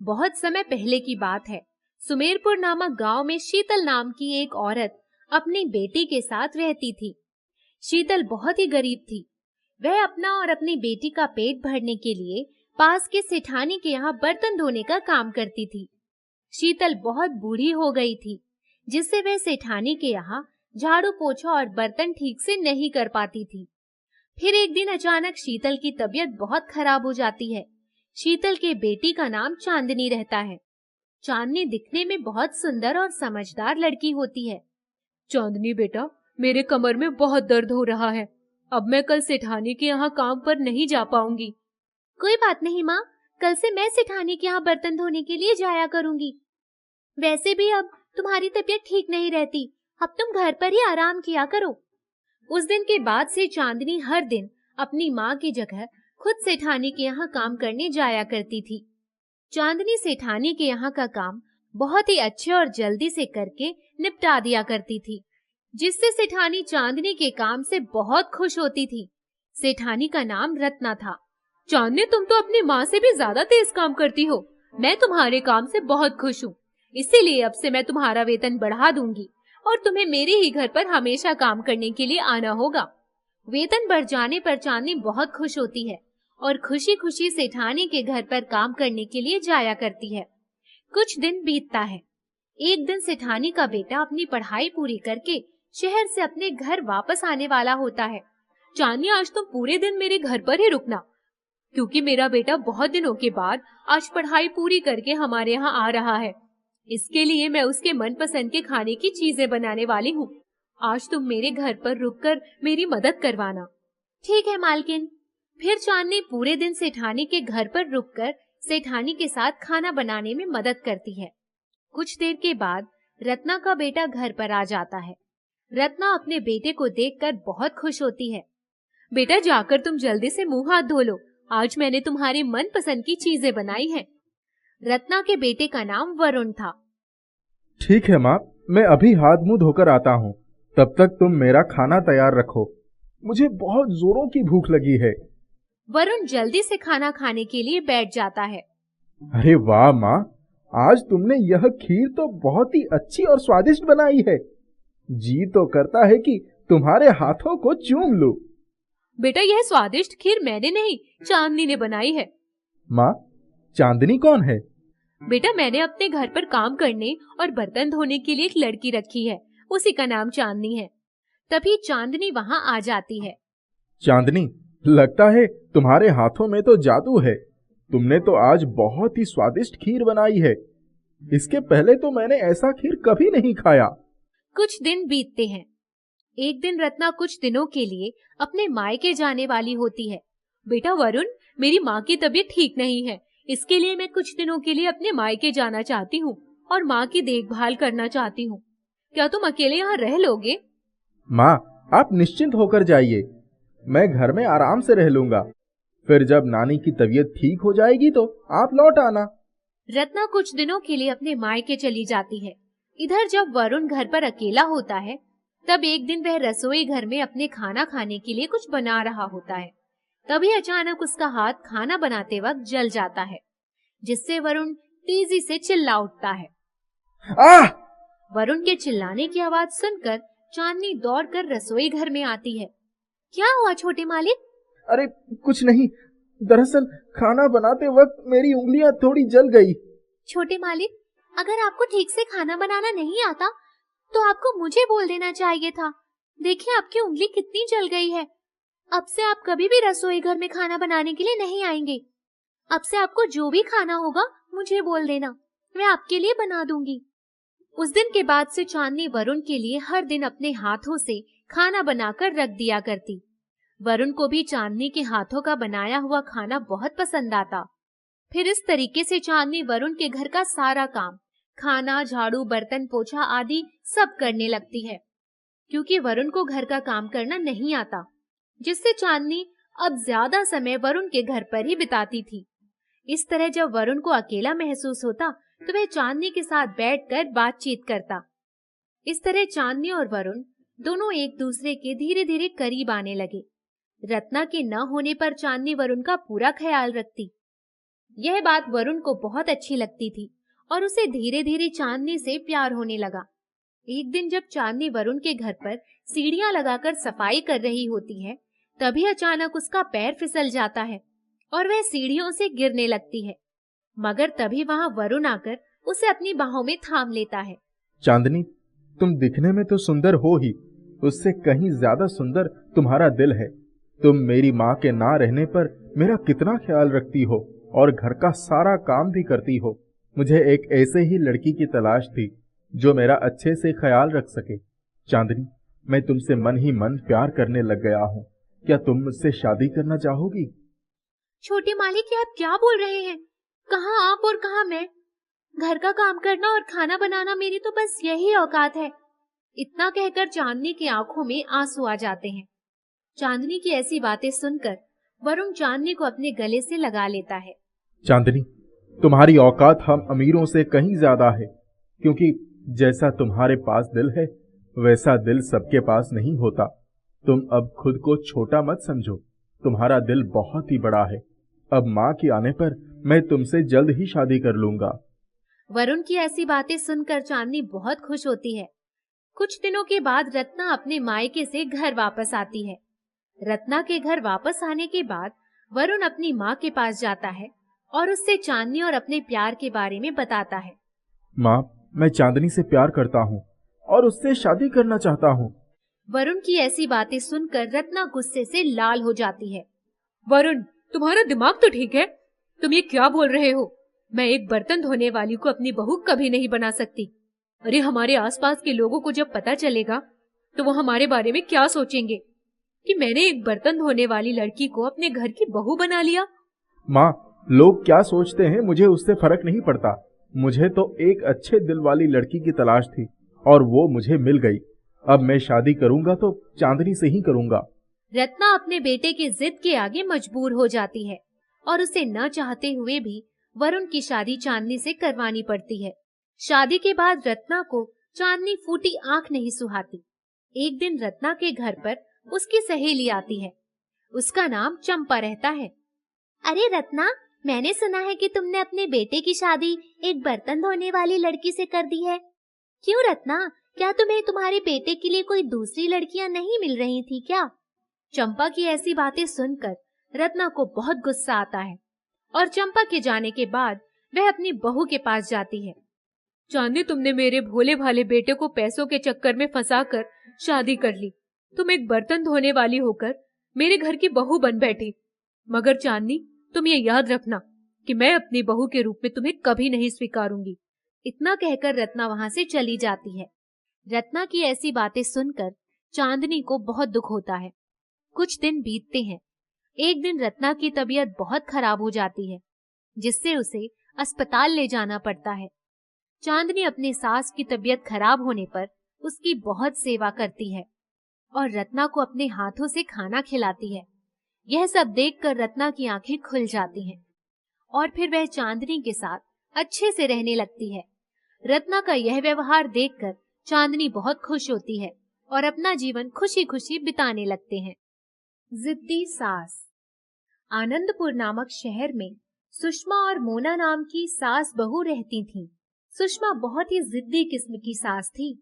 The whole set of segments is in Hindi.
बहुत समय पहले की बात है। सुमेरपुर नामक गांव में शीतल नाम की एक औरत अपनी बेटी के साथ रहती थी। शीतल बहुत ही गरीब थी। वह अपना और अपनी बेटी का पेट भरने के लिए पास के सेठानी के यहाँ बर्तन धोने का काम करती थी। शीतल बहुत बूढ़ी हो गई थी, जिससे वह सेठानी के यहाँ झाड़ू पोछा और बर्तन ठीक से नहीं कर पाती थी। फिर एक दिन अचानक शीतल की तबीयत बहुत खराब हो जाती है। शीतल के बेटी का नाम चांदनी रहता है। चांदनी दिखने में बहुत सुंदर और समझदार लड़की होती है। चांदनी बेटा, मेरे कमर में बहुत दर्द हो रहा है। अब मैं कल सेठानी के यहाँ काम पर नहीं जा पाऊंगी। कोई बात नहीं माँ, कल से मैं सेठानी के यहाँ बर्तन धोने के लिए जाया करूंगी। वैसे भी अब तुम्हारी तबीयत ठीक नहीं रहती, अब तुम घर पर ही आराम किया करो। उस दिन के बाद से चांदनी हर दिन अपनी माँ की जगह खुद सेठानी के यहाँ काम करने जाया करती थी। चांदनी सेठानी के यहाँ का काम बहुत ही अच्छे और जल्दी से करके निपटा दिया करती थी, जिससे सेठानी चांदनी के काम से बहुत खुश होती थी। सेठानी का नाम रत्ना था। चांदनी, तुम तो अपनी माँ से भी ज्यादा तेज काम करती हो। मैं तुम्हारे काम से बहुत खुश हूँ, इसीलिए अब से मैं तुम्हारा वेतन बढ़ा दूंगी और तुम्हें मेरे ही घर पर हमेशा काम करने के लिए आना होगा। वेतन बढ़ जाने पर चांदनी बहुत खुश होती है और खुशी खुशी सेठानी के घर पर काम करने के लिए जाया करती है। कुछ दिन बीतता है। एक दिन सेठानी का बेटा अपनी पढ़ाई पूरी करके शहर से अपने घर वापस आने वाला होता है। चांदनी, आज तुम पूरे दिन मेरे घर पर ही रुकना, क्योंकि मेरा बेटा बहुत दिनों के बाद आज पढ़ाई पूरी करके हमारे यहाँ आ रहा है। इसके लिए मैं उसके मनपसंद के खाने की चीजें बनाने वाली हूँ। आज तुम मेरे घर पर रुककर मेरी मदद करवाना। ठीक है मालकिन। फिर चांदनी पूरे दिन सेठानी के घर पर रुककर सेठानी के साथ खाना बनाने में मदद करती है। कुछ देर के बाद रत्ना का बेटा घर पर आ जाता है। रत्ना अपने बेटे को देखकर बहुत खुश होती है। बेटा, जाकर तुम जल्दी से मुंह हाथ धो लो, आज मैंने तुम्हारी मनपसंद की चीजें बनाई हैं। रत्ना के बेटे का नाम वरुण था। ठीक है माँ, मैं अभी हाथ मुंह धोकर आता हूँ। तब तक तुम मेरा खाना तैयार रखो, मुझे बहुत जोरों की भूख लगी है। वरुण जल्दी से खाना खाने के लिए बैठ जाता है। अरे वाह माँ, आज तुमने यह खीर तो बहुत ही अच्छी और स्वादिष्ट बनाई है। जी तो करता है कि तुम्हारे हाथों को चूम लूं। बेटा, यह स्वादिष्ट खीर मैंने नहीं, चांदनी ने बनाई है। माँ, चांदनी कौन है? बेटा, मैंने अपने घर पर काम करने और बर्तन धोने के लिए एक लड़की रखी है, उसी का नाम चांदनी है। तभी चांदनी वहाँ आ जाती है। चांदनी, लगता है तुम्हारे हाथों में तो जादू है। तुमने तो आज बहुत ही स्वादिष्ट खीर बनाई है। इसके पहले तो मैंने ऐसा खीर कभी नहीं खाया। कुछ दिन बीतते हैं। एक दिन रत्ना कुछ दिनों के लिए अपने मायके जाने वाली होती है। बेटा वरुण, मेरी माँ की तबीयत ठीक नहीं है, इसके लिए मैं कुछ दिनों के लिए अपने मायके जाना चाहती हूँ और माँ की देखभाल करना चाहती हूँ। क्या तुम अकेले यहाँ रह लोगे? माँ, आप निश्चिंत होकर जाइए, मैं घर में आराम से रह लूंगा। फिर जब नानी की तबीयत ठीक हो जाएगी तो आप लौट आना। रत्ना कुछ दिनों के लिए अपने मायके चली जाती है। इधर जब वरुण घर पर अकेला होता है, तब एक दिन वह रसोई घर में अपने खाना खाने के लिए कुछ बना रहा होता है। तभी अचानक उसका हाथ खाना बनाते वक्त जल जाता है, जिससे वरुण तेजी से चिल्ला उठता है। आह! वरुण के चिल्लाने की आवाज सुनकर चांदनी दौड़कर रसोई घर में आती है। क्या हुआ छोटे मालिक? अरे कुछ नहीं, दरअसल खाना बनाते वक्त मेरी उंगलियां थोड़ी जल गई। छोटे मालिक, अगर आपको ठीक से खाना बनाना नहीं आता तो आपको मुझे बोल देना चाहिए था। देखिए आपकी उंगली कितनी जल गई है। अब से आप कभी भी रसोई घर में खाना बनाने के लिए नहीं आएंगे। अब से आपको जो भी खाना होगा मुझे बोल देना, मैं आपके लिए बना दूंगी। उस दिन के बाद से चांदनी वरुण के लिए हर दिन अपने हाथों से खाना बनाकर रख दिया करती। वरुण को भी चांदनी के हाथों का बनाया हुआ खाना बहुत पसंद आता। फिर इस तरीके से चांदनी वरुण के घर का सारा काम, खाना, झाड़ू, बर्तन, पोछा आदि सब करने लगती है, क्योंकि वरुण को घर का काम करना नहीं आता, जिससे चांदनी अब ज्यादा समय वरुण के घर पर ही बिताती थी। इस तरह जब वरुण को अकेला महसूस होता तो वह चांदनी के साथ बैठकर बातचीत करता। इस तरह चांदनी और वरुण दोनों एक दूसरे के धीरे धीरे करीब आने लगे। रत्ना के न होने पर चांदनी वरुण का पूरा ख्याल रखती। यह बात वरुण को बहुत अच्छी लगती थी और उसे धीरे धीरे चांदनी से प्यार होने लगा। एक दिन जब चांदनी वरुण के घर पर सीढ़ियां लगाकर सफाई कर रही होती है, तभी अचानक उसका पैर फिसल जाता है और वह सीढ़ियों से गिरने लगती है। मगर तभी वहां वरुण आकर उसे अपनी बाहों में थाम लेता है। चांदनी, तुम दिखने में तो सुंदर हो ही, उससे कहीं ज्यादा सुंदर तुम्हारा दिल है। तुम मेरी माँ के ना रहने पर मेरा कितना ख्याल रखती हो और घर का सारा काम भी करती हो। मुझे एक ऐसे ही लड़की की तलाश थी जो मेरा अच्छे से ख्याल रख सके। चांदनी, मैं तुमसे मन ही मन प्यार करने लग गया हूँ। क्या तुम मुझसे शादी करना चाहोगी? छोटे मालिक, आप क्या बोल रहे हैं? कहाँ आप और कहाँ मैं? घर का काम करना और खाना बनाना मेरी तो बस यही औकात है। इतना कहकर चांदनी की आंखों में आंसू आ जाते हैं। चांदनी की ऐसी बातें सुनकर वरुण चांदनी को अपने गले से लगा लेता है। चांदनी, तुम्हारी औकात हम अमीरों से कहीं ज्यादा है, क्योंकि जैसा तुम्हारे पास दिल है वैसा दिल सबके पास नहीं होता। तुम अब खुद को छोटा मत समझो, तुम्हारा दिल बहुत ही बड़ा है। अब माँ के आने पर मैं तुमसे जल्द ही शादी कर लूंगा। वरुण की ऐसी बातें सुनकर चांदनी बहुत खुश होती है। कुछ दिनों के बाद रत्ना अपने मायके से घर वापस आती है। रत्ना के घर वापस आने के बाद वरुण अपनी माँ के पास जाता है और उससे चांदनी और अपने प्यार के बारे में बताता है। माँ, मैं चांदनी से प्यार करता हूँ और उससे शादी करना चाहता हूँ। वरुण की ऐसी बातें सुनकर रत्ना गुस्से से लाल हो जाती है। वरुण, तुम्हारा दिमाग तो ठीक है? तुम ये क्या बोल रहे हो? मैं एक बर्तन धोने वाली को अपनी बहू कभी नहीं बना सकती। अरे, हमारे आसपास के लोगों को जब पता चलेगा तो वो हमारे बारे में क्या सोचेंगे कि मैंने एक बर्तन धोने वाली लड़की को अपने घर की बहू बना लिया। माँ, लोग क्या सोचते हैं मुझे उससे फर्क नहीं पड़ता। मुझे तो एक अच्छे दिल वाली लड़की की तलाश थी और वो मुझे मिल गई। अब मैं शादी करूंगा तो चांदनी से ही करूंगा। रत्ना अपने बेटे की जिद के आगे मजबूर हो जाती है और उसे न चाहते हुए भी वरुण की शादी चांदनी से करवानी पड़ती है। शादी के बाद रत्ना को चांदनी फूटी आंख नहीं सुहाती। एक दिन रत्ना के घर पर उसकी सहेली आती है। उसका नाम चंपा रहता है। अरे रत्ना, मैंने सुना है कि तुमने अपने बेटे की शादी एक बर्तन धोने वाली लड़की से कर दी है। क्यों रत्ना, क्या तुम्हें तुम्हारे बेटे के लिए कोई दूसरी लड़कियां नहीं मिल रही थी क्या? चंपा की ऐसी बातें सुनकर रत्ना को बहुत गुस्सा आता है और चंपा के जाने के बाद वह अपनी बहू के पास जाती है। चांदनी, तुमने मेरे भोले भाले बेटे को पैसों के चक्कर में फंसाकर शादी कर ली। तुम एक बर्तन धोने वाली होकर मेरे घर की बहू बन बैठी। मगर चांदनी, तुम ये याद रखना कि मैं अपनी बहू के रूप में तुम्हें कभी नहीं स्वीकारूंगी। इतना कहकर रत्ना वहां से चली जाती है। रत्ना की ऐसी बातें सुनकर चांदनी को बहुत दुख होता है। कुछ दिन बीतते हैं। एक दिन रत्ना की तबीयत बहुत खराब हो जाती है, जिससे उसे अस्पताल ले जाना पड़ता है। चांदनी अपनी सास की तबीयत खराब होने पर उसकी बहुत सेवा करती है और रत्ना को अपने हाथों से खाना खिलाती है। यह सब देखकर रत्ना की आंखें खुल जाती हैं और फिर वह चांदनी के साथ अच्छे से रहने लगती है। रत्ना का यह व्यवहार देखकर चांदनी बहुत खुश होती है और अपना जीवन खुशी खुशी बिताने लगते हैं। जिद्दी सास। आनंदपुर नामक शहर में सुषमा और मोना नाम की सास बहू रहती थीं। सुषमा बहुत ही जिद्दी किस्म की सास थी।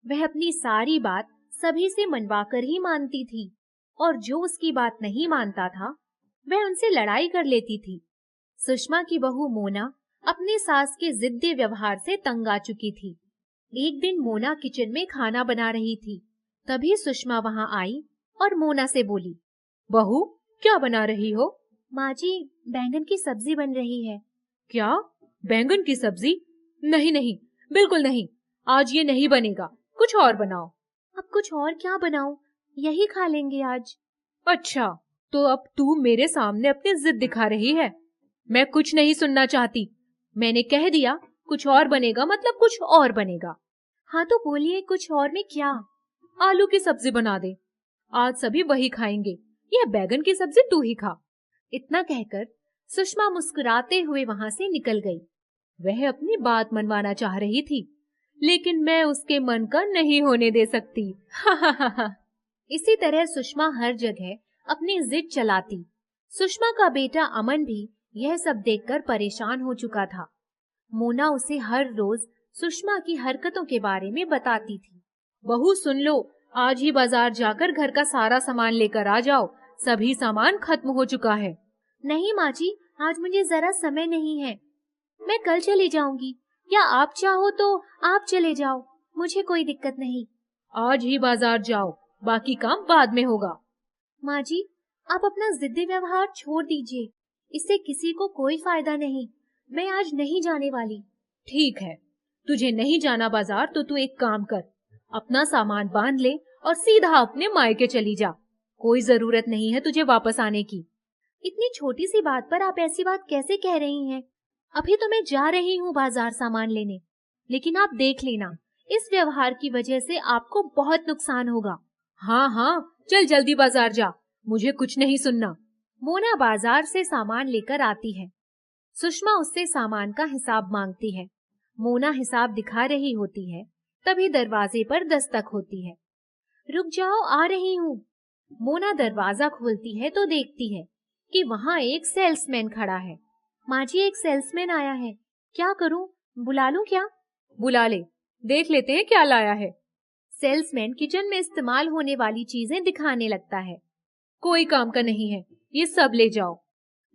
वह अपनी सारी बात सभी से मनवाकर ही मानती थी और जो उसकी बात नहीं मानता था वह उनसे लड़ाई कर लेती थी। सुषमा की बहू मोना अपने सास के जिद्दी व्यवहार से तंग आ चुकी थी। एक दिन मोना किचन में खाना बना रही थी। तभी सुषमा वहां आई और मोना से बोली, बहू, क्या बना रही हो? माँ जी, बैंगन की सब्जी बन रही है। क्या? बैंगन की सब्जी? नहीं नहीं, बिल्कुल नहीं, आज ये नहीं बनेगा, कुछ और बनाओ। अब कुछ और क्या बनाऊं? यही खा लेंगे आज। अच्छा, तो अब तू मेरे सामने अपनी जिद दिखा रही है। मैं कुछ नहीं सुनना चाहती। मैंने कह दिया कुछ और बनेगा मतलब कुछ और बनेगा। हाँ तो बोलिए, कुछ और में क्या? आलू की सब्जी बना दे, आज सभी वही खाएंगे। यह बैगन की सब्जी तू ही खा। इतना कहकर सुषमा मुस्कुराते हुए वहां से निकल गई। वह अपनी बात मनवाना चाह रही थी, लेकिन मैं उसके मन का नहीं होने दे सकती। इसी तरह सुषमा हर जगह अपनी जिद चलाती। सुषमा का बेटा अमन भी यह सब देखकर परेशान हो चुका था। मोना उसे हर रोज सुषमा की हरकतों के बारे में बताती थी। बहू सुन लो, आज ही बाजार जाकर घर का सारा सामान लेकर आ जाओ, सभी सामान खत्म हो चुका है। नहीं माँ जी, आज मुझे जरा समय नहीं है, मैं कल चली जाऊंगी, या आप चाहो तो आप चले जाओ, मुझे कोई दिक्कत नहीं। आज ही बाजार जाओ, बाकी काम बाद में होगा। माँ जी, आप अपना जिद्दी व्यवहार छोड़ दीजिए, इससे किसी को कोई फायदा नहीं, मैं आज नहीं जाने वाली। ठीक है, तुझे नहीं जाना बाजार तो तू एक काम कर, अपना सामान बांध ले और सीधा अपने मायके चली जा, कोई जरूरत नहीं है तुझे वापस आने की। इतनी छोटी सी बात पर आप ऐसी बात कैसे कह रही हैं? अभी तो मैं जा रही हूँ बाजार सामान लेने, लेकिन आप देख लेना, इस व्यवहार की वजह से आपको बहुत नुकसान होगा। हाँ हाँ, चल जल्दी बाजार जा, मुझे कुछ नहीं सुनना। मोना बाजार से सामान लेकर आती है। सुषमा उससे सामान का हिसाब मांगती है। मोना हिसाब दिखा रही होती है, तभी दरवाजे पर दस्तक होती है। रुक जाओ, आ रही हूँ। मोना दरवाजा खोलती है तो देखती है कि वहाँ एक सेल्समैन खड़ा है। माँ जी, एक सेल्समैन आया है, क्या करूँ, बुला लूं क्या? बुला ले, देख लेते हैं क्या लाया है। सेल्समैन किचन में इस्तेमाल होने वाली चीजें दिखाने लगता है। कोई काम का नहीं है, ये सब ले जाओ।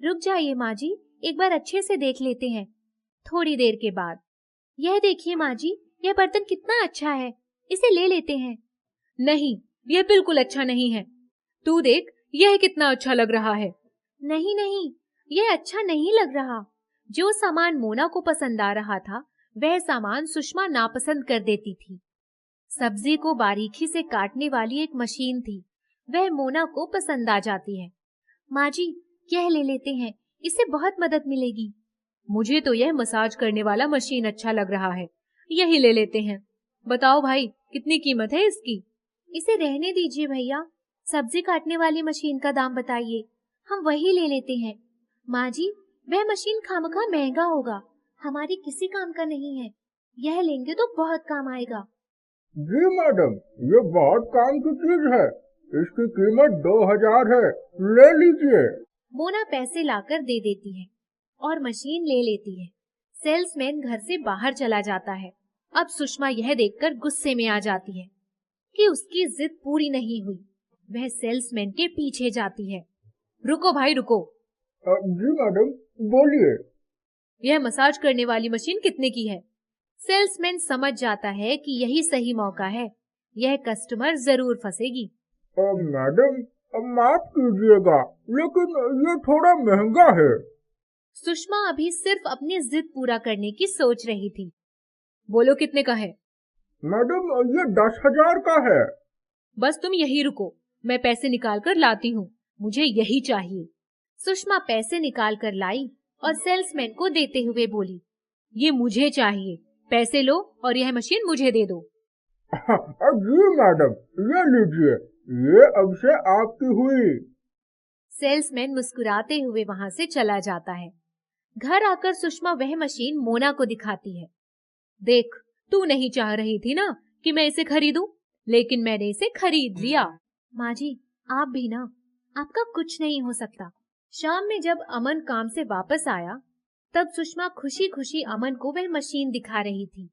रुक जाइए माँ जी, एक बार अच्छे से देख लेते हैं। थोड़ी देर के बाद, यह देखिए माँ जी, यह बर्तन कितना अच्छा है, इसे ले लेते हैं। नहीं, यह बिल्कुल अच्छा नहीं है, तू देख यह कितना अच्छा लग रहा है। नहीं नहीं, यह अच्छा नहीं लग रहा। जो सामान मोना को पसंद आ रहा था, वह सामान सुषमा नापसंद कर देती थी। सब्जी को बारीकी से काटने वाली एक मशीन थी, वह मोना को पसंद आ जाती है। माँ जी, यह ले लेते हैं, इससे बहुत मदद मिलेगी। मुझे तो यह मसाज करने वाला मशीन अच्छा लग रहा है, यही ले लेते हैं। बताओ भाई, कितनी कीमत है इसकी? इसे रहने दीजिए भैया, सब्जी काटने वाली मशीन का दाम बताइए, हम वही ले लेते हैं। माँ जी, वह मशीन खामखा महंगा होगा, हमारी किसी काम का नहीं है, यह लेंगे तो बहुत काम आएगा। जी मैडम, ये बहुत काम की चीज है, इसकी कीमत 2000 है, ले लीजिए। मोना पैसे लाकर दे देती है और मशीन ले लेती है। सेल्समैन घर से बाहर चला जाता है। अब सुषमा यह देखकर गुस्से में आ जाती है कि उसकी जिद पूरी नहीं हुई। वह सेल्समैन के पीछे जाती है। रुको भाई रुको। जी मैडम, बोलिए। यह मसाज करने वाली मशीन कितने की है? सेल्समैन समझ जाता है कि यही सही मौका है, यह कस्टमर जरूर फंसेगी। मैडम, माफ कीजिएगा, लेकिन ये थोड़ा महंगा है। सुषमा अभी सिर्फ अपनी जिद पूरा करने की सोच रही थी। बोलो कितने का है? मैडम, ये 10,000 का है। बस तुम यही रुको, मैं पैसे निकाल कर लाती हूँ, मुझे यही चाहिए। सुषमा पैसे निकाल कर लाई और सेल्समैन को देते हुए बोली, ये मुझे चाहिए, पैसे लो और यह मशीन मुझे दे दो। जी मैडम, ये लीजिए, ये अब से आपकी हुई। सेल्समैन मुस्कुराते हुए वहां से चला जाता है। घर आकर सुषमा वह मशीन मोना को दिखाती है। देख, तू नहीं चाह रही थी ना कि मैं इसे खरीदूं, लेकिन मैंने इसे खरीद लिया। माँ जी, आप भी ना, आपका कुछ नहीं हो सकता। शाम में जब अमन काम से वापस आया, तब सुषमा खुशी खुशी अमन को वह मशीन दिखा रही थी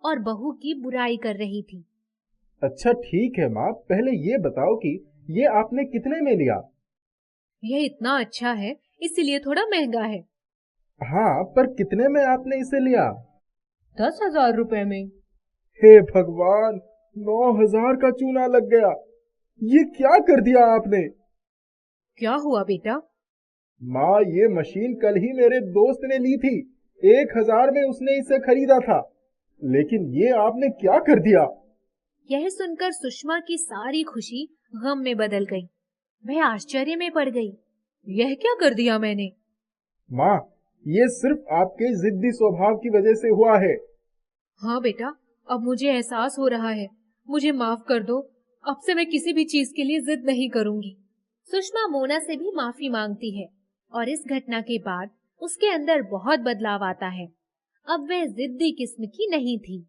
और बहू की बुराई कर रही थी। अच्छा ठीक है माँ, पहले ये बताओ कि ये आपने कितने में लिया? यह इतना अच्छा है, इसीलिए थोड़ा महंगा है। हाँ, पर कितने में आपने इसे लिया? 10,000 रुपए में। हे भगवान, 9,000 का चूना लग गया। ये क्या कर दिया आपने? क्या हुआ बेटा? माँ, ये मशीन कल ही मेरे दोस्त ने ली थी, 1,000 में उसने इसे खरीदा था, लेकिन ये आपने क्या कर दिया? यह सुनकर सुषमा की सारी खुशी गम में बदल गई। वह आश्चर्य में पड़ गई। यह क्या कर दिया मैंने? माँ, ये सिर्फ आपके जिद्दी स्वभाव की वजह से हुआ है। हाँ बेटा, अब मुझे एहसास हो रहा है, मुझे माफ कर दो, अब से मैं किसी भी चीज के लिए जिद नहीं करूंगी। सुषमा मोना से भी माफी मांगती है और इस घटना के बाद उसके अंदर बहुत बदलाव आता है। अब वह जिद्दी किस्म की नहीं थी।